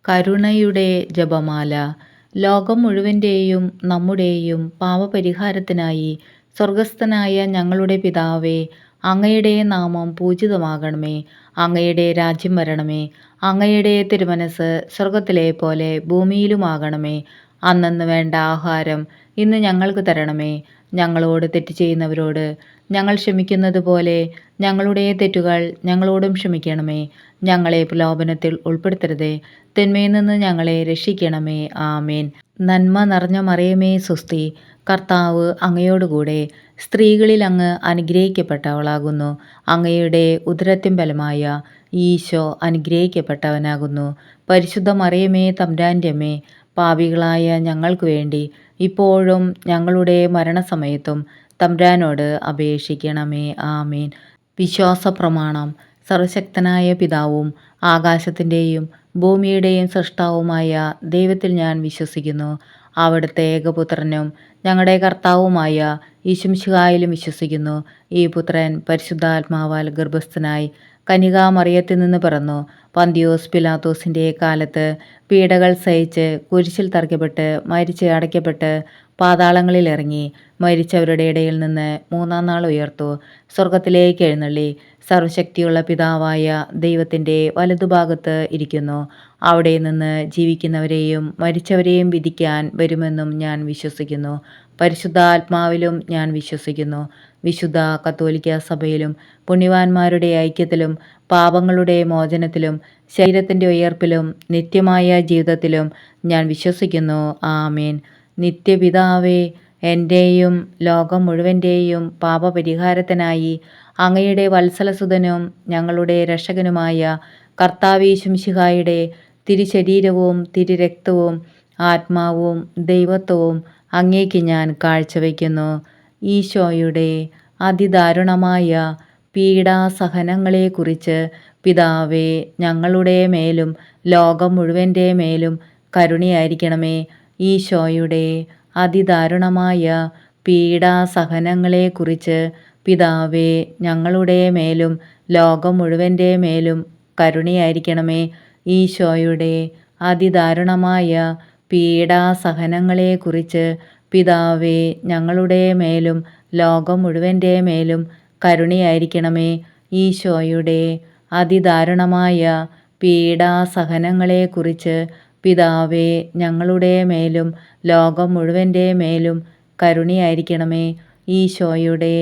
കരുണയുടെ ജപമാല. ലോകം മുഴുവൻ്റെയും നമ്മുടെയും പാപപരിഹാരത്തിനായി സ്വർഗസ്ഥനായ ഞങ്ങളുടെ പിതാവേ, അങ്ങയുടെ നാമം പൂജിതമാകണമേ. അങ്ങയുടെ രാജ്യം വരണമേ. അങ്ങയുടെ തിരുമനസ് സ്വർഗത്തിലെ പോലെ ഭൂമിയിലുമാകണമേ. അന്നന്ന് വേണ്ട ആഹാരം ഇന്ന് ഞങ്ങൾക്ക് തരണമേ. ഞങ്ങളോട് തെറ്റ് ചെയ്യുന്നവരോട് ഞങ്ങൾ ക്ഷമിക്കുന്നത് പോലെ ഞങ്ങളുടെ തെറ്റുകൾ ഞങ്ങളോടും ക്ഷമിക്കണമേ. ഞങ്ങളെ പ്രലോഭനത്തിൽ ഉൾപ്പെടുത്തരുതേ, തിന്മയിൽ നിന്ന് ഞങ്ങളെ രക്ഷിക്കണമേ. ആമേൻ. നന്മ നിറഞ്ഞ മറിയമേ സ്വസ്തി, കർത്താവ് അങ്ങയോടുകൂടെ സ്ത്രീകളിൽ അങ്ങ് അനുഗ്രഹിക്കപ്പെട്ടവളാകുന്നു. അങ്ങയുടെ ഉദരത്തിൻ ഫലമായ ഈശോ അനുഗ്രഹിക്കപ്പെട്ടവനാകുന്നു. പരിശുദ്ധ മറിയമേ തമ്പുരാൻ്റെ അമ്മേ, പാപികളായ ഞങ്ങൾക്ക് വേണ്ടി ഇപ്പോഴും ഞങ്ങളുടെ മരണസമയത്തും തമ്പുരാനോട് അപേക്ഷിക്കണമേ. ആമേൻ. വിശ്വാസ പ്രമാണം. സർവശക്തനായ പിതാവും ആകാശത്തിൻ്റെയും ഭൂമിയുടെയും സൃഷ്ടാവുമായ ദൈവത്തിൽ ഞാൻ വിശ്വസിക്കുന്നു. അവിടുത്തെ ഏകപുത്രനും ഞങ്ങളുടെ കർത്താവുമായ ഈശുമിശിഹായിലും വിശ്വസിക്കുന്നു. ഈ പുത്രൻ പരിശുദ്ധാത്മാവാൽ ഗർഭസ്ഥനായി കന്യകാമറിയത്തിൽ നിന്ന് പിറന്നു. പന്തിയോസ് പിലാത്തോസിൻ്റെ കാലത്ത് പീഡകൾ സഹിച്ച് കുരിശിൽ തറയ്ക്കപ്പെട്ട് മരിച്ച് അടയ്ക്കപ്പെട്ട് പാതാളങ്ങളിൽ ഇറങ്ങി. മരിച്ചവരുടെ ഇടയിൽ നിന്ന് മൂന്നാം നാൾ ഉയർത്തു. സ്വർഗത്തിലേക്ക് എഴുന്നള്ളി സർവശക്തിയുള്ള പിതാവായ ദൈവത്തിൻ്റെ വലതുഭാഗത്ത് ഇരിക്കുന്നു. അവിടെ നിന്ന് ജീവിക്കുന്നവരെയും മരിച്ചവരെയും വിധിക്കാൻ വരുമെന്നും ഞാൻ വിശ്വസിക്കുന്നു. പരിശുദ്ധാത്മാവിലും ഞാൻ വിശ്വസിക്കുന്നു. വിശുദ്ധ കത്തോലിക്ക സഭയിലും പുണ്യവാന്മാരുടെ ഐക്യത്തിലും പാപങ്ങളുടെ മോചനത്തിലും ശരീരത്തിൻ്റെ ഉയർപ്പിലും നിത്യമായ ജീവിതത്തിലും ഞാൻ വിശ്വസിക്കുന്നു. ആമേൻ. നിത്യപിതാവേ, എൻ്റെയും ലോകം മുഴുവൻ്റെയും പാപപരിഹാരത്തിനായി അങ്ങയുടെ വത്സലസുതനും ഞങ്ങളുടെ രക്ഷകനുമായ കർത്താവീശുമിശിഹായുടെ തിരുശരീരവും തിരുരക്തവും ആത്മാവും ദൈവത്വവും അങ്ങേക്ക് ഞാൻ കാഴ്ചവെക്കുന്നു. ഈശോയുടെ അതിദാരുണമായ പീഡാസഹനങ്ങളെക്കുറിച്ച് പിതാവേ, ഞങ്ങളുടെ മേലും ലോകം മുഴുവൻ്റെ മേലും കരുണയായിരിക്കണമേ. ഈശോയുടെ അതിദാരുണമായ പീഡാസഹനങ്ങളെക്കുറിച്ച് പിതാവേ, ഞങ്ങളുടെ മേലും ലോകം മുഴുവൻ്റെ മേലും കരുണയായിരിക്കണമേ. ഈശോയുടെ അതിദാരുണമായ പീഡാസഹനങ്ങളെക്കുറിച്ച് പിതാവേ, ഞങ്ങളുടെ മേലും ലോകം മുഴുവൻ്റെ മേലും കരുണയായിരിക്കണമേ. ഈശോയുടെ അതിദാരുണമായ പീഡാസഹനങ്ങളെക്കുറിച്ച് പിതാവേ, ഞങ്ങളുടെ മേലും ലോകം മുഴുവൻ്റെ മേലും കരുണയായിരിക്കണമേ. ഈശോയുടെ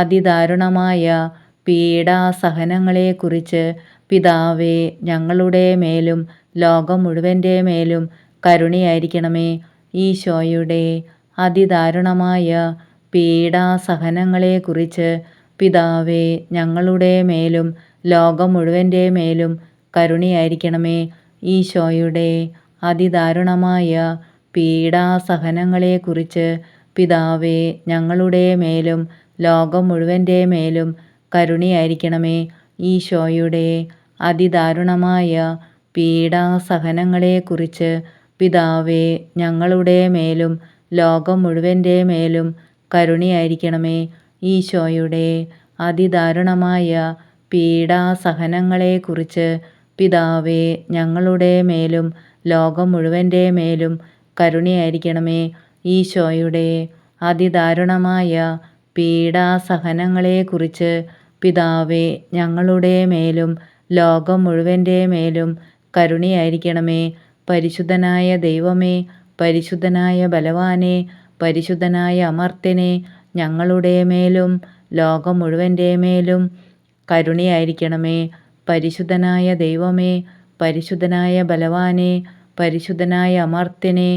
അതിദാരുണമായ പീഡാസഹനങ്ങളെക്കുറിച്ച് പിതാവേ, ഞങ്ങളുടെ മേലും ലോകം മുഴുവൻ്റെ മേലും കരുണയായിരിക്കണമേ. ഈശോയുടെ അതിദാരുണമായ പീഡാസഹനങ്ങളെക്കുറിച്ച് പിതാവേ, ഞങ്ങളുടെ മേലും ലോകം മുഴുവൻ്റെ മേലും കരുണയായിരിക്കണമേ. ഈശോയുടെ അതിദാരുണമായ പീഡാസഹനങ്ങളെക്കുറിച്ച് പിതാവേ, ഞങ്ങളുടെ മേലും ലോകം മുഴുവൻ്റെ മേലും കരുണയായിരിക്കണമേ. ഈശോയുടെ അതിദാരുണമായ പീഡാസഹനങ്ങളെക്കുറിച്ച് പിതാവേ, ഞങ്ങളുടെ മേലും ലോകം മുഴുവൻ്റെ മേലും കരുണയായിരിക്കണമേ. ഈശോയുടെ അതിദാരുണമായ പീഡാസഹനങ്ങളെക്കുറിച്ച് പിതാവേ, ഞങ്ങളുടെ മേലും ലോകം മുഴുവൻ്റെ മേലും കരുണയായിരിക്കണമേ. ഈശോയുടെ അതിദാരുണമായ പീഡാസഹനങ്ങളെക്കുറിച്ച് പിതാവേ, ഞങ്ങളുടെ മേലും ലോകം മുഴുവൻ്റെ മേലും കരുണയായിരിക്കണമേ. പരിശുദ്ധനായ ദൈവമേ, പരിശുദ്ധനായ ബലവാനെ, പരിശുദ്ധനായ അമർത്യനെ, ഞങ്ങളുടെ മേലും ലോകം മുഴുവൻ്റെ മേലും കരുണയായിരിക്കണമേ. പരിശുദ്ധനായ ദൈവമേ, പരിശുദ്ധനായ ബലവാനെ, പരിശുദ്ധനായ അമർത്യനെ,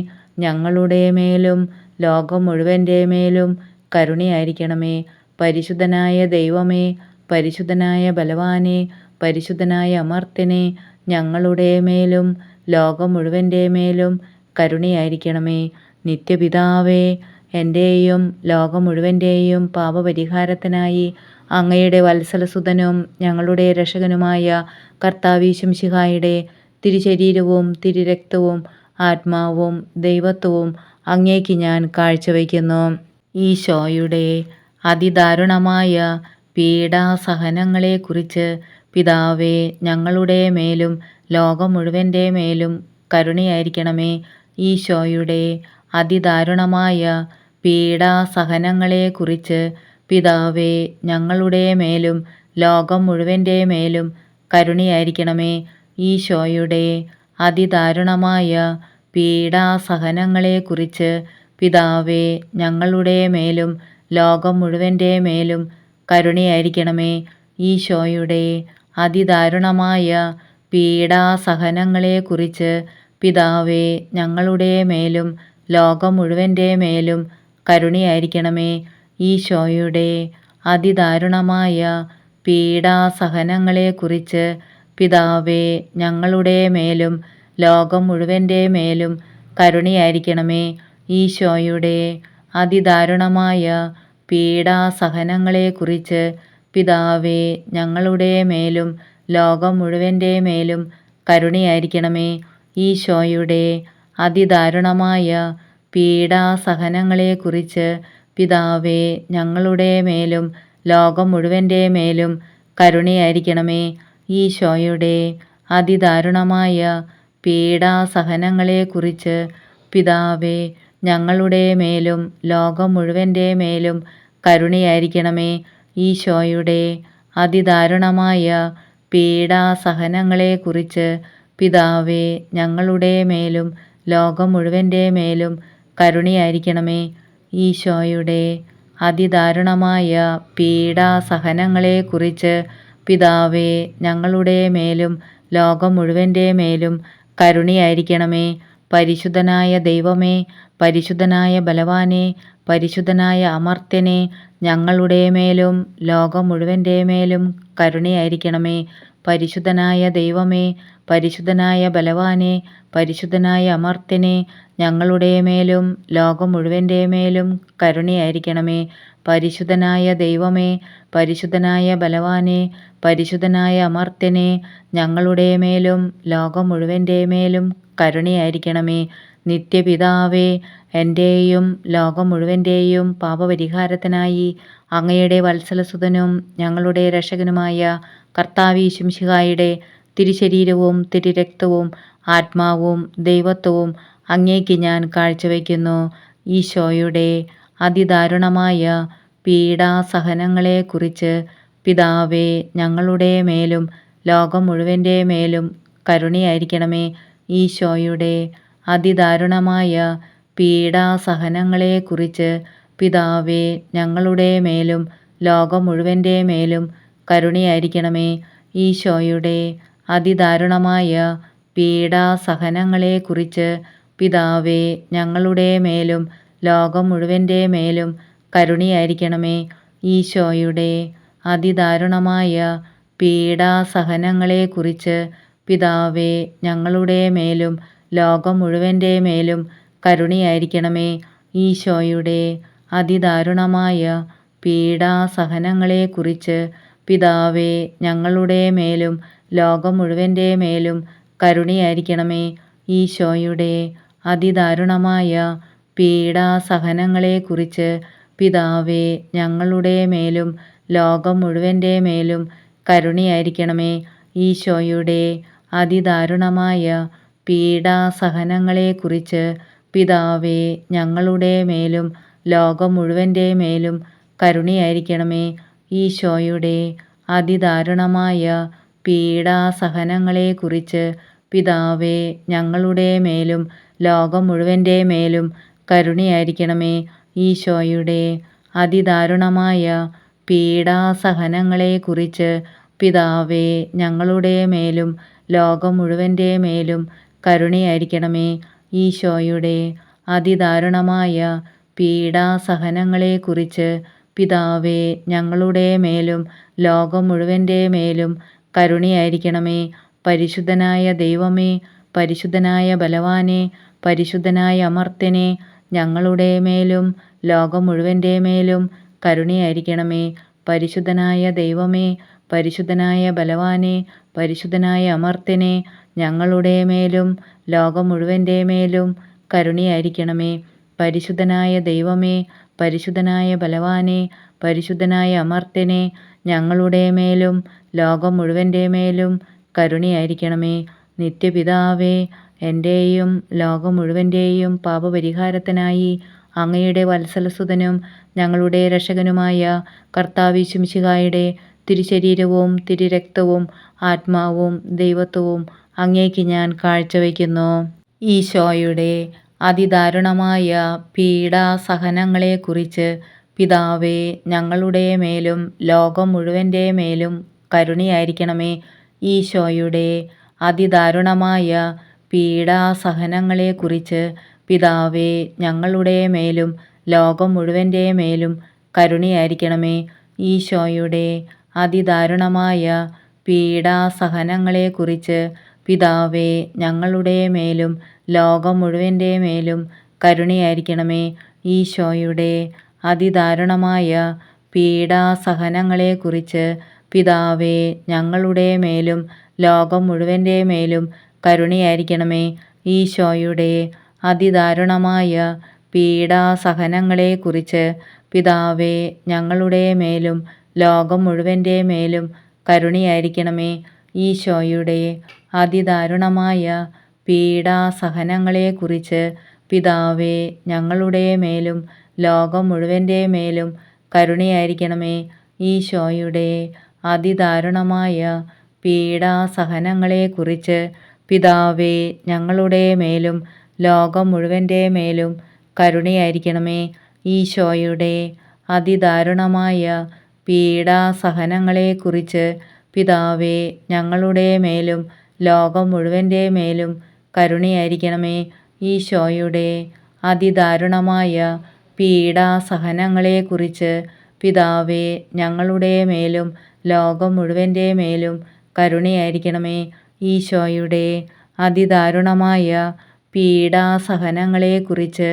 ഞങ്ങളുടെ മേലും ലോകം മുഴുവൻ്റെ മേലും കരുണയായിരിക്കണമേ. പരിശുദ്ധനായ ദൈവമേ, പരിശുദ്ധനായ ബലവാനെ, പരിശുദ്ധനായ അമർത്യനെ, ഞങ്ങളുടെ മേലും ലോകം മുഴുവൻ്റെ മേലും കരുണയായിരിക്കണമേ. നിത്യപിതാവേ, എൻ്റെയും ലോകം മുഴുവൻ്റെയും പാപപരിഹാരത്തിനായി അങ്ങയുടെ വത്സലസുതനും ഞങ്ങളുടെ രക്ഷകനുമായ കർത്താവീശുമിശിഹായുടെ തിരുശരീരവും തിരുരക്തവും ആത്മാവും ദൈവത്വവും അങ്ങേക്ക് ഞാൻ കാഴ്ചവെക്കുന്നു. ഈശോയുടെ അതിദാരുണമായ പീഡാസഹനങ്ങളെക്കുറിച്ച് പിതാവേ, ഞങ്ങളുടെ മേലും ലോകം മുഴുവൻ്റെ മേലും കരുണയായിരിക്കണമേ. ഈശോയുടെ അതിദാരുണമായ പീഡാസഹനങ്ങളെക്കുറിച്ച് പിതാവേ ഞങ്ങളുടെ മേലും ലോകം മുഴുവൻ്റെ മേലും കരുണയായിരിക്കണമേ. ഈശോയുടെ അതിദാരുണമായ പീഡാസഹനങ്ങളെക്കുറിച്ച് പിതാവേ ഞങ്ങളുടെ മേലും ലോകം മുഴുവൻ്റെ മേലും കരുണയായിരിക്കണമേ. ഈശോയുടെ അതിദാരുണമായ പീഡാസഹനങ്ങളെക്കുറിച്ച് പിതാവേ ഞങ്ങളുടെ മേലും ലോകം മുഴുവൻ്റെ മേലും കരുണയായിരിക്കണമേ. ഈശോയുടെ അതിദാരുണമായ പീഡാസഹനങ്ങളെക്കുറിച്ച് പിതാവേ ഞങ്ങളുടെ മേലും ലോകം മുഴുവൻ്റെ മേലും കരുണയായിരിക്കണമേ. ഈശോയുടെ അതിദാരുണമായ പീഡാസഹനങ്ങളെക്കുറിച്ച് പിതാവേ ഞങ്ങളുടെ മേലും ലോകം മുഴുവൻ്റെ മേലും കരുണയായിരിക്കണമേ. ഈശോയുടെ അതിദാരുണമായ പീഡാസഹനങ്ങളെക്കുറിച്ച് പിതാവേ ഞങ്ങളുടെ മേലും ലോകം മുഴുവൻ്റെ മേലും കരുണയായിരിക്കണമേ. ഈശോയുടെ അതിദാരുണമായ പീഡാസഹനങ്ങളെക്കുറിച്ച് പിതാവേ ഞങ്ങളുടെ മേലും ലോകം മുഴുവൻ്റെ മേലും കരുണയായിരിക്കണമേ. ഈശോയുടെ അതിദാരുണമായ പീഡാസഹനങ്ങളെക്കുറിച്ച് പിതാവേ ഞങ്ങളുടെ മേലും ലോകം മുഴുവൻ്റെ മേലും കരുണയായിരിക്കണമേ. ഈശോയുടെ അതിദാരുണമായ പീഡാസഹനങ്ങളെക്കുറിച്ച് പിതാവേ ഞങ്ങളുടെ മേലും ലോകം മുഴുവൻ്റെ മേലും കരുണയായിരിക്കണമേ. പരിശുദ്ധനായ ദൈവമേ, പരിശുദ്ധനായ ബലവാനെ, പരിശുദ്ധനായ അമർത്യനെ, ഞങ്ങളുടെ മേലും ലോകം മുഴുവൻ്റെ മേലും കരുണയായിരിക്കണമേ. പരിശുദ്ധനായ ദൈവമേ, പരിശുദ്ധനായ ബലവാനെ, പരിശുദ്ധനായ അമർത്യനെ, ഞങ്ങളുടെ മേലും ലോകം മുഴുവൻ്റെ മേലും കരുണയായിരിക്കണമേ. പരിശുദ്ധനായ ദൈവമേ, പരിശുദ്ധനായ ബലവാനെ, പരിശുദ്ധനായ അമർത്യനെ, ഞങ്ങളുടെ മേലും ലോകം മുഴുവൻ്റെ മേലും കരുണയായിരിക്കണമേ. നിത്യപിതാവേ, എൻ്റെയും ലോകം മുഴുവൻ്റെയും പാപപരിഹാരത്തിനായി അങ്ങയുടെ വത്സലസുതനും ഞങ്ങളുടെ രക്ഷകനുമായ കർത്താവീശുമിശിഹായുടെ തിരുശരീരവും തിരുരക്തവും ആത്മാവും ദൈവത്വവും അങ്ങേക്ക് ഞാൻ കാഴ്ചവെക്കുന്നു. ഈശോയുടെ അതിദാരുണമായ പീഡാസഹനങ്ങളെക്കുറിച്ച് പിതാവേ ഞങ്ങളുടെ മേലും ലോകം മുഴുവൻ്റെ മേലും കരുണയായിരിക്കണമേ. ഈശോയുടെ അതിദാരുണമായ പീഡാസഹനങ്ങളെക്കുറിച്ച് പിതാവേ ഞങ്ങളുടെ മേലും ലോകം മുഴുവൻ്റെ മേലും കരുണയായിരിക്കണമേ. ഈശോയുടെ അതിദാരുണമായ പീഡാസഹനങ്ങളെക്കുറിച്ച് പിതാവേ ഞങ്ങളുടെ മേലും ലോകം മുഴുവൻ്റെ മേലും കരുണയായിരിക്കണമേ. ഈശോയുടെ അതിദാരുണമായ പീഡാസഹനങ്ങളെക്കുറിച്ച് പിതാവേ ഞങ്ങളുടെ മേലും ലോകം മുഴുവൻ്റെ മേലും കരുണയായിരിക്കണമേ. ഈശോയുടെ അതിദാരുണമായ പീഡാസഹനങ്ങളെക്കുറിച്ച് പിതാവേ ഞങ്ങളുടെ മേലും ലോകം മുഴുവൻ്റെ മേലും കരുണയായിരിക്കണമേ. ഈശോയുടെ അതിദാരുണമായ പീഡാസഹനങ്ങളെക്കുറിച്ച് പിതാവേ ഞങ്ങളുടെ മേലും ലോകം മുഴുവൻ്റെ മേലും കരുണയായിരിക്കണമേ. ഈശോയുടെ അതിദാരുണമായ പീഡാസഹനങ്ങളെക്കുറിച്ച് പിതാവേ ഞങ്ങളുടെ മേലും ലോകം മുഴുവൻ്റെ മേലും കരുണയായിരിക്കണമേ. ഈശോയുടെ അതിദാരുണമായ പീഡാസഹനങ്ങളെക്കുറിച്ച് പിതാവേ ഞങ്ങളുടെ മേലും ലോകം മുഴുവൻ്റെ മേലും കരുണയായിരിക്കണമേ. ഈശോയുടെ അതിദാരുണമായ പീഡാസഹനങ്ങളെക്കുറിച്ച് പിതാവേ ഞങ്ങളുടെ മേലും ലോകം മുഴുവൻ്റെ മേലും കരുണയായിരിക്കണമേ. ഈശോയുടെ അതിദാരുണമായ പീഡാസഹനങ്ങളെക്കുറിച്ച് പിതാവേ ഞങ്ങളുടെ മേലും ലോകം മുഴുവൻ്റെ മേലും കരുണയായിരിക്കണമേ. പരിശുദ്ധനായ ദൈവമേ, പരിശുദ്ധനായ ബലവാനെ, പരിശുദ്ധനായ അമർത്യനെ, ഞങ്ങളുടെ മേലും ലോകം മുഴുവൻ്റെ മേലും കരുണയായിരിക്കണമേ. പരിശുദ്ധനായ ദൈവമേ, പരിശുദ്ധനായ ബലവാനെ, പരിശുദ്ധനായ അമർത്യനെ, ഞങ്ങളുടെ മേലും ലോകം മുഴുവൻ്റെ മേലും കരുണയായിരിക്കണമേ. പരിശുദ്ധനായ ദൈവമേ, പരിശുദ്ധനായ ബലവാനെ, പരിശുദ്ധനായ അമർത്യനെ, ഞങ്ങളുടെ മേലും ലോകം മുഴുവൻ്റെ മേലും കരുണയായിരിക്കണമേ. നിത്യപിതാവേ, എൻ്റെയും ലോകം മുഴുവൻ്റെയും പാപപരിഹാരത്തിനായി അങ്ങയുടെ വത്സലസുതനും ഞങ്ങളുടെ രക്ഷകനുമായ കർത്താവ് മിശിഹായുടെ തിരുശരീരവും തിരുരക്തവും ആത്മാവും ദൈവത്വവും അങ്ങേക്ക് ഞാൻ കാഴ്ചവെക്കുന്നു. ഈശോയുടെ അതിദാരുണമായ പീഡാസഹനങ്ങളെക്കുറിച്ച് പിതാവേ, ഞങ്ങളുടെ മേലും ലോകം മുഴുവൻ്റെ മേലും കരുണയായിരിക്കണമേ. ഈശോയുടെ അതിദാരുണമായ പീഡാസഹനങ്ങളെക്കുറിച്ച് പിതാവേ, ഞങ്ങളുടെ മേലും ലോകം മുഴുവൻ്റെ മേലും കരുണയായിരിക്കണമേ. ഈശോയുടെ അതിദാരുണമായ പീഡാസഹനങ്ങളെക്കുറിച്ച് പിതാവേ, ഞങ്ങളുടെ മേലും ലോകം മുഴുവൻ്റെ മേലും കരുണയായിരിക്കണമേ. ഈശോയുടെ അതിദാരുണമായ പീഡാസഹനങ്ങളെക്കുറിച്ച് പിതാവേ, ഞങ്ങളുടെ മേലും ലോകം മുഴുവൻ്റെ മേലും കരുണയായിരിക്കണമേ. ഈശോയുടെ അതിദാരുണമായ പീഡാസഹനങ്ങളെക്കുറിച്ച് പിതാവേ, ഞങ്ങളുടെ മേലും ലോകം മുഴുവൻ്റെ മേലും കരുണയായിരിക്കണമേ. ഈശോയുടെ അതിദാരുണമായ പീഡാസഹനങ്ങളെക്കുറിച്ച് പിതാവേ, ഞങ്ങളുടെ മേലും ലോകം മുഴുവൻ്റെ മേലും കരുണയായിരിക്കണമേ. ഈശോയുടെ അതിദാരുണമായ പീഡാസഹനങ്ങളെക്കുറിച്ച് പിതാവേ, ഞങ്ങളുടെ മേലും ലോകം മുഴുവൻ്റെ മേലും കരുണയായിരിക്കണമേ. ഈശോയുടെ അതിദാരുണമായ പീഡാസഹനങ്ങളെക്കുറിച്ച് പിതാവേ, ഞങ്ങളുടെ മേലും ലോകം മുഴുവൻ്റെ മേലും കരുണയായിരിക്കണമേ. ഈശോയുടെ അതിദാരുണമായ പീഡാസഹനങ്ങളെക്കുറിച്ച് പിതാവേ, ഞങ്ങളുടെ മേലും ലോകം മുഴുവൻ്റെ മേലും കരുണയായിരിക്കണമേ. ഈശോയുടെ അതിദാരുണമായ പീഡാസഹനങ്ങളെക്കുറിച്ച്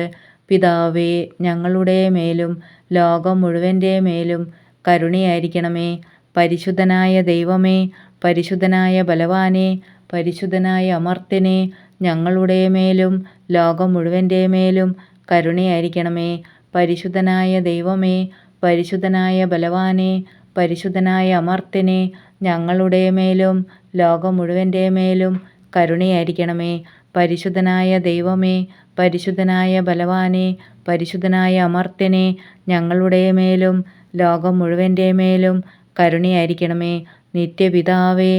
പിതാവേ, ഞങ്ങളുടെ മേലും ലോകം മുഴുവൻ്റെ മേലും കരുണയായിരിക്കണമേ. പരിശുദ്ധനായ ദൈവമേ, പരിശുദ്ധനായ ബലവാനെ, പരിശുദ്ധനായ അമർത്യനെ, ഞങ്ങളുടെ മേലും ലോകം മുഴുവൻ്റെ മേലും കരുണയായിരിക്കണമേ. പരിശുദ്ധനായ ദൈവമേ, പരിശുദ്ധനായ ബലവാനെ, പരിശുദ്ധനായ അമർത്യനെ, ഞങ്ങളുടെ മേലും ലോകം മുഴുവൻ്റെ മേലും കരുണയായിരിക്കണമേ. പരിശുദ്ധനായ ദൈവമേ, പരിശുദ്ധനായ ബലവാനെ, പരിശുദ്ധനായ അമർത്യനെ, ഞങ്ങളുടെ മേലും ലോകം മുഴുവൻ്റെ മേലും കരുണയായിരിക്കണമേ. നിത്യപിതാവേ,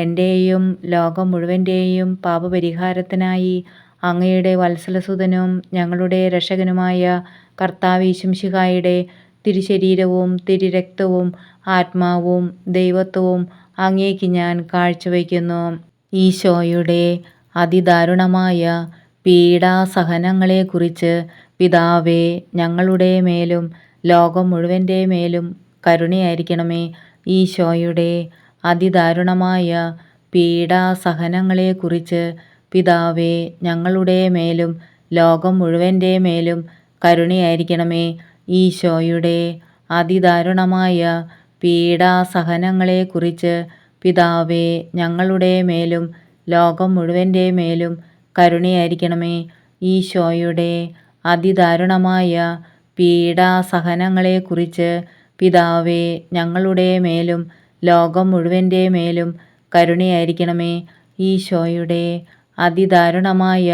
എൻ്റെയും ലോകം മുഴുവൻ്റെയും പാപപരിഹാരത്തിനായി അങ്ങയുടെ വത്സലസുതനും ഞങ്ങളുടെ രക്ഷകനുമായ കർത്താവ് മിശിഹായുടെ തിരുശരീരവും തിരുരക്തവും ആത്മാവും ദൈവത്വവും അങ്ങേക്ക് ഞാൻ കാഴ്ചവെക്കുന്നു. ഈശോയുടെ അതിദാരുണമായ പീഡാസഹനങ്ങളെക്കുറിച്ച് പിതാവേ, ഞങ്ങളുടെ മേലും ലോകം മുഴുവൻ്റെ മേലും കരുണയായിരിക്കണമേ. ഈശോയുടെ അതിദാരുണമായ പീഡാസഹനങ്ങളെക്കുറിച്ച് പിതാവേ, ഞങ്ങളുടെ മേലും ലോകം മുഴുവൻ്റെ മേലും കരുണയായിരിക്കണമേ. ഈശോയുടെ അതിദാരുണമായ പീഡാസഹനങ്ങളെക്കുറിച്ച് പിതാവേ, ഞങ്ങളുടെ മേലും ലോകം മുഴുവൻ്റെ മേലും കരുണയായിരിക്കണമേ. ഈശോയുടെ അതിദാരുണമായ പീഡാസഹനങ്ങളെക്കുറിച്ച് പിതാവേ, ഞങ്ങളുടെ മേലും ലോകം മുഴുവൻ്റെ മേലും കരുണയായിരിക്കണമേ. ഈശോയുടെ അതിദാരുണമായ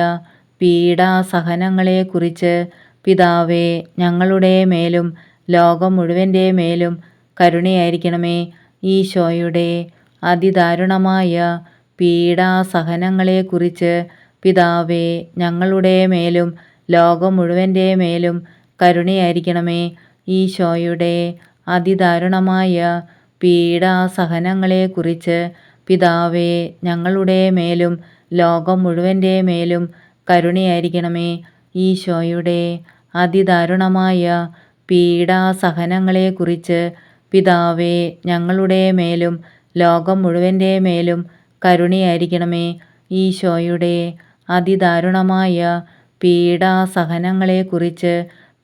പീഡാസഹനങ്ങളെക്കുറിച്ച് പിതാവേ, ഞങ്ങളുടെ മേലും ലോകം മുഴുവൻ്റെ മേലും കരുണയായിരിക്കണമേ. ഈശോയുടെ അതിദാരുണമായ പീഡാസഹനങ്ങളെക്കുറിച്ച് പിതാവേ, ഞങ്ങളുടെ മേലും ലോകം മുഴുവൻ്റെ മേലും കരുണയായിരിക്കണമേ. ഈശോയുടെ അതിദാരുണമായ പീഡാസഹനങ്ങളെക്കുറിച്ച് പിതാവേ, ഞങ്ങളുടെ മേലും ലോകം മുഴുവൻ്റെ മേലും കരുണയായിരിക്കണമേ. ഈശോയുടെ അതിദാരുണമായ പീഡാസഹനങ്ങളെക്കുറിച്ച് പിതാവേ, ഞങ്ങളുടെ മേലും ലോകം മുഴുവൻ്റെ മേലും കരുണയായിരിക്കണമേ. ഈശോയുടെ അതിദാരുണമായ പീഡാസഹനങ്ങളെക്കുറിച്ച്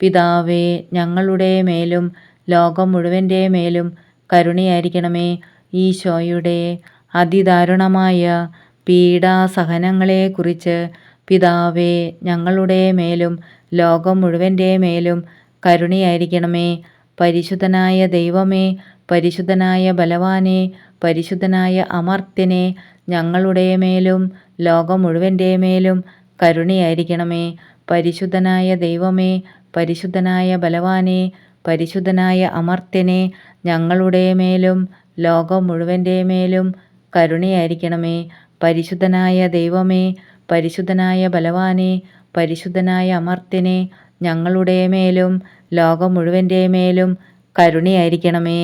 പിതാവേ, ഞങ്ങളുടെ മേലും ലോകം മുഴുവൻ്റെ മേലും കരുണയായിരിക്കണമേ. ഈശോയുടെ അതിദാരുണമായ പീഡാസഹനങ്ങളെക്കുറിച്ച് പിതാവേ, ഞങ്ങളുടെ മേലും ലോകം മുഴുവൻ്റെ മേലും കരുണയായിരിക്കണമേ. പരിശുദ്ധനായ ദൈവമേ, പരിശുദ്ധനായ ബലവാനെ, പരിശുദ്ധനായ അമർത്യനെ, ഞങ്ങളുടെ മേലും ലോകം മുഴുവൻ്റെ മേലും കരുണയായിരിക്കണമേ. പരിശുദ്ധനായ ദൈവമേ, പരിശുദ്ധനായ ബലവാനെ, പരിശുദ്ധനായ അമർത്യനെ, ഞങ്ങളുടെ മേലും ലോകം മുഴുവൻ്റെ മേലും കരുണയായിരിക്കണമേ. പരിശുദ്ധനായ ദൈവമേ, പരിശുദ്ധനായ ബലവാനെ, പരിശുദ്ധനായ അമർത്യനെ, ഞങ്ങളുടെ മേലും ലോകം മുഴുവൻ്റെ മേലും കരുണയായിരിക്കണമേ.